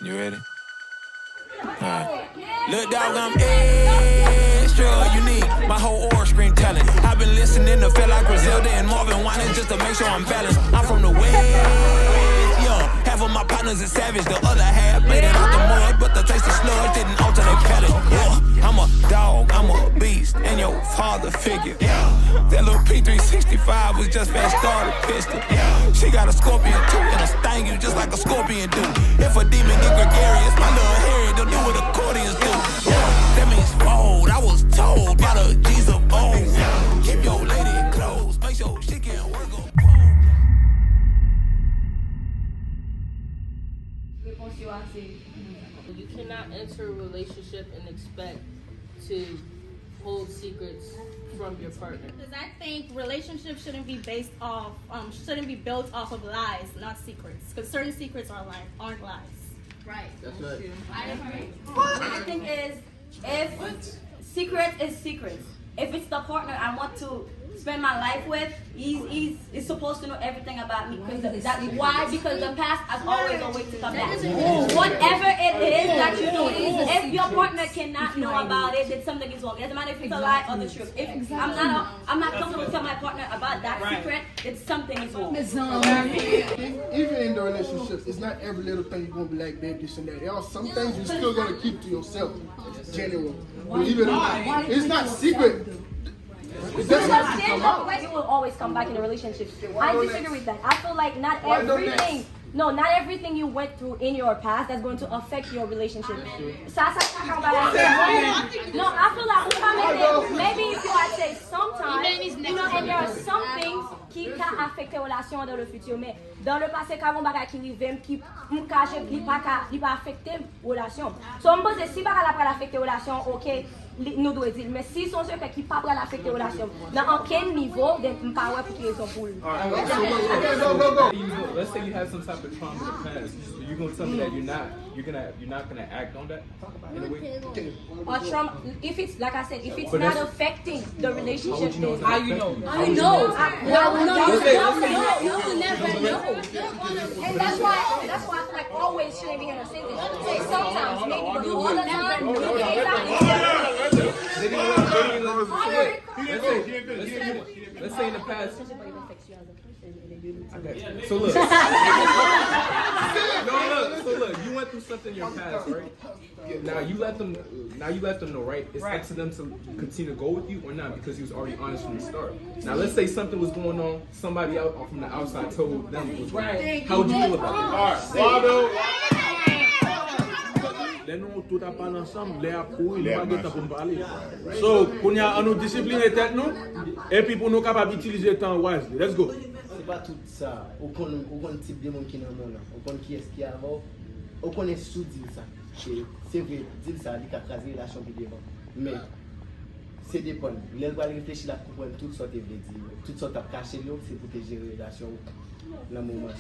You ready? Alright. Look, dog, I'm extra unique. My whole aura scream talent. I've been listening to feel like Griselda and Marvin Winans just to make sure I'm balanced. I'm from the West, yeah. Half of my partners is savage, the other half made it out the mud, but the taste of sludge didn't alter their palate. Yeah. I'm a dog, I'm a beast, and your father figure. Yeah. That little P365 was just fast started pistol. Yeah. She got a scorpion too, and a sting you just like a scorpion do. If a demon get gregarious, my little Harry, they'll do what accordions do. Yeah. That means bold, I was told by the G's of old. Keep your lady close, make sure she can work on. You cannot enter a relationship and expect to hold secrets from your partner. Because I think relationships shouldn't be built off of lies, not secrets. Because certain secrets aren't lies. Right. That's right. I agree. My thing is, if secret is secrets, if it's the partner I want to spend my life with, he's supposed to know everything about me. Because that's why? Because the past has always a way to come back. Whatever it is that you do, if your partner cannot know about it, then something is wrong. It doesn't matter if it's a lie or the truth. If I'm not comfortable to tell my partner about that secret, then something is wrong. Even in the relationship, it's not every little thing you're gonna be like, babe, this and that. There are some things you're still gonna keep to yourself. General. Believe it or not, it's not secret. It doesn't have to come out. It will always come back in a relationship. I disagree with that. I feel like not everything you went through in your past that's going to affect your relationship. No, I feel like maybe if you had say sometimes, and there are some things qui can affecter relation dans le futur, mais dans le passé, quand on bagay qui rive, qui m'cache, qui pas affecter relation. So on pose si bagay la pas affecter relation, ok. Nous devons dire, mais si son secret qui pas pour l'affecter relation, dans quel niveau, then pas ouais pour qu'ils sont pour. Let's say you have some type of trauma in the past. So you're gonna tell me that you're not gonna act on that in a way. Or trauma, if it's like I said, if it's not affecting the relationship, then How you know? you know. You will never know. And that's why I feel like always shouldn't be in a sentence. Say sometimes, maybe, but you all the time. Let's say in the past. So look. So look, you went through something in your past, right? Now you let them know, right? It's up to them to continue to go with you or not because he was already honest from the start. Now let's say something was going on, somebody out from the outside told them it was right. How would you feel about that? Les nous tout à parler ensemble, les appuis, les pas de temps pour parler. So, pour nous discipliner tête nous, et puis pour nous capables d'utiliser le temps wisely. Let's go. C'est pas tout ça. On connaît type de monde qui dans le monde. On connaît qui est-ce qui est avant. On connaît sous-dire ça. C'est vrai, dire ça, il a crasé la relation qui devant. Mais, c'est dépend. Les gens réfléchir à comprendre tout ce que tu veux dire. Tout ce que tu as caché, c'est pour te gérer la relation dans le moment.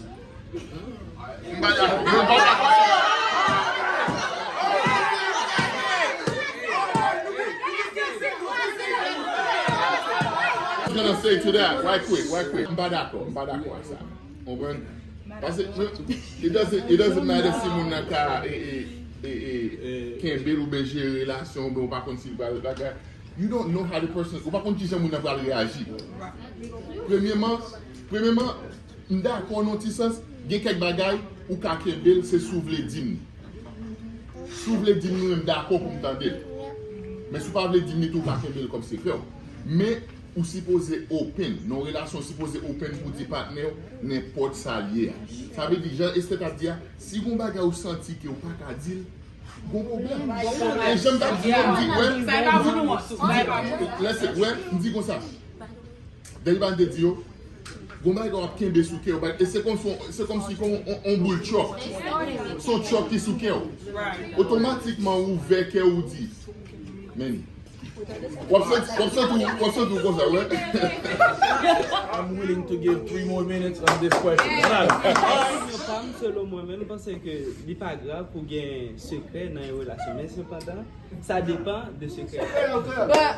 I'm gonna say to that right quick. Mbadako, ça. Parce que it doesn't matter si mon naka can build ou gérer relation, mais on pas continuer like that. You don't know how the person, ou pas continuer si mon naka réagir. Premièrement, d'accord non ti sens, gen quelques bagaille ou ka kembel c'est souvle dim. Souvle dim nous même d'accord pour m'entendre. Mais si pas vle dim tout ka kembel comme secret. Mais ou supposé open, nos relations supposées open pour des partenaires n'importe ça lié. Ça veut dire, c'est-à-dire, si vous bagay ou senti que vous pas qu'à dire, bon problème. Et j'aime pas dire, on dit comme ça. Dès de dire, vous bagay ou kembe sous cœur, et c'est comme si on boule choc. Son choc qui sous cœur. Automatiquement ouvert cœur ou dit. Mais What's I'm willing to give 3 more minutes on this question. Selon moi-même, je pense que ce n'est pas grave pour gagner un secret dans une relation. Mais cependant, ça dépend de secret. But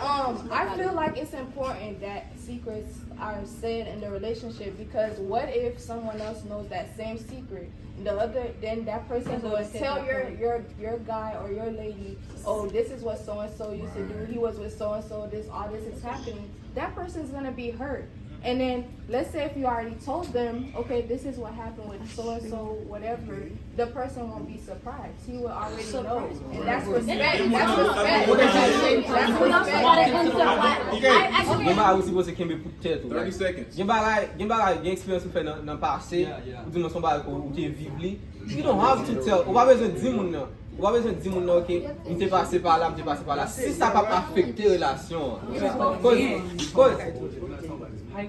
I feel like it's important that secrets are said in the relationship, because what if someone else knows that same secret? Then that person will tell your guy or your lady, oh, this is what so and so used to do. He was with so and so. All this is happening. That person's gonna be hurt. And then let's say if you already told them, okay, this is what happened with so and so, whatever, the person won't be surprised. He will already know. And that's respect. That's respect. Gimba aussi você quer me puter tout. 30 seconds. Gimba like experience fait dans passé, ou dit non son ba ou te vivre. You don't have to tell. Ou pas besoin de dire moun nan. Ou pas besoin de dire moun nan OK, m'te passé par là, m'te passé par là. Si ça pas affecter relation. Cause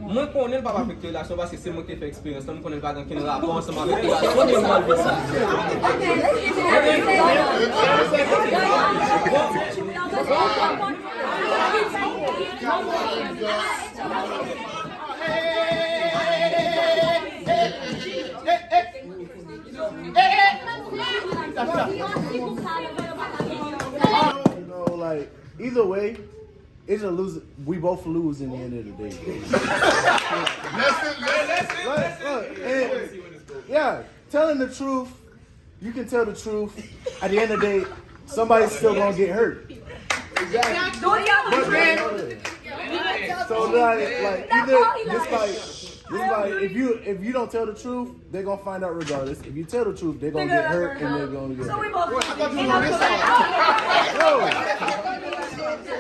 moi connais pas affecter relation parce que c'est moi qui fait expérience. Moi connais pas dans quel rapport ensemble avec relation de moi avec ça. You know, like either way, it's a lose. We both lose in the end of the day. Yeah, telling the truth, you can tell the truth. At the end of the day, somebody's still gonna get hurt. Exactly. But then, so like either this like if you don't tell the truth, they're gonna find out regardless. If you tell the truth, they're gonna get hurt and they're gonna get hurt.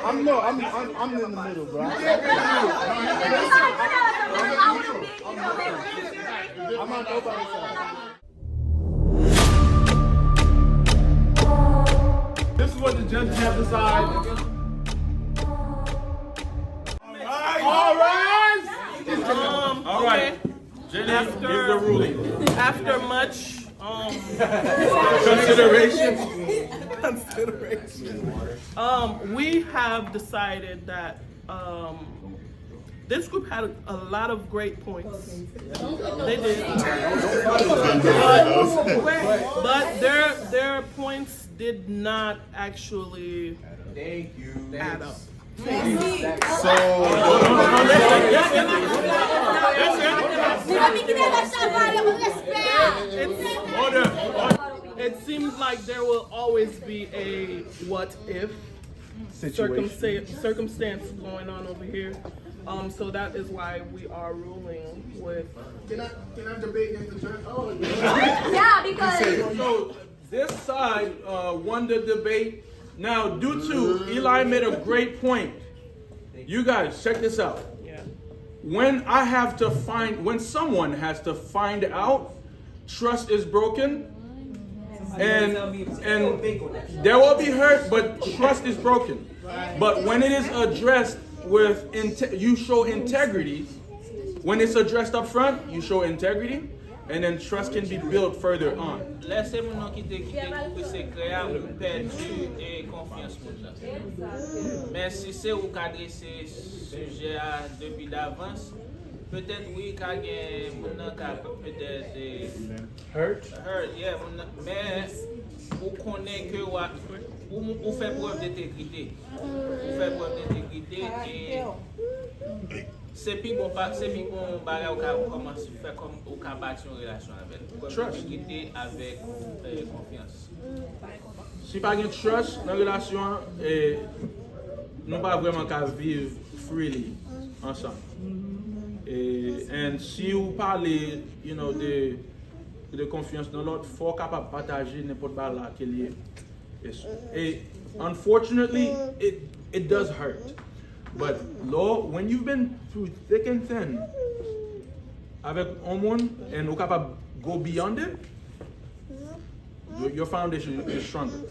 I'm in the middle, bro. I'm on nobody's side. This is what the judges have decided. All right. Jenny, give the ruling. After much consideration, we have decided that this group had a lot of great points. They did. But their points did not actually add up. It seems like there will always be a what if circumstance going on over here. So that is why we are ruling with. Can I debate against the church? Oh, yeah, because so this side won the debate. Now, due to Eli made a great point. You guys, check this out. Yeah. When someone has to find out trust is broken, and there will be hurt, but trust is broken. But when it is addressed with you show integrity. When it's addressed up front, you show integrity, and then trust can be built further on. Laissez mon quitter secret a perdu et confiance pour ça. Mais si c'est ou adresser sujet depuis d'avance, peut-être oui qu'a mon peut-être hurt, yeah, mais ou connaît que ou fait preuve d'intégrité. Ou fait preuve d'intégrité et c'est plus bon barré au cas commencer faire comme au cas bâtir une relation avec intégrité avec confiance. Si pas de trust dans la relation et nous pas vraiment qu'à vivre freely ensemble. Et si vous parlez, de confiance dans l'autre, faut capable partager n'importe quoi là qu'il y ait. Et unfortunately, it does hurt. But Lord, when you've been through thick and thin avec un monde and vous capable go beyond it, your foundation is stronger.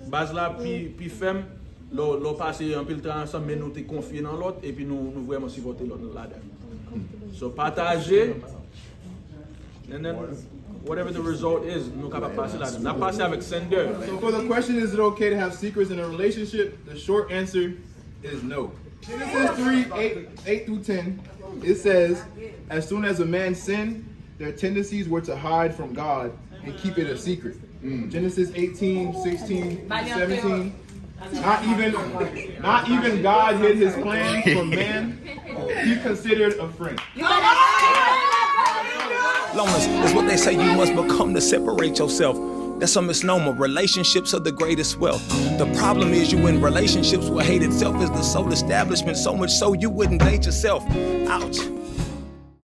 Base là puis femme, l'on passer un peu de temps ensemble, mais nous te confier dans l'autre et puis nous vraiment supporter l'autre là-dedans. So partager, and then whatever the result is, nous capable passer là-dedans. N'a passer avec sender. So for the question, is it okay to have secrets in a relationship? The short answer is no. Genesis 3:8 through 10, it says, as soon as a man sinned, their tendencies were to hide from God and keep it a secret. Genesis 18:16, 17. Not even God hid his plan from man, be considered a friend. Loneliness is what they say you must become to separate yourself. That's a misnomer. Relationships are the greatest wealth. The problem is you in relationships where hate itself is the sole establishment, so much so you wouldn't date yourself. Ouch.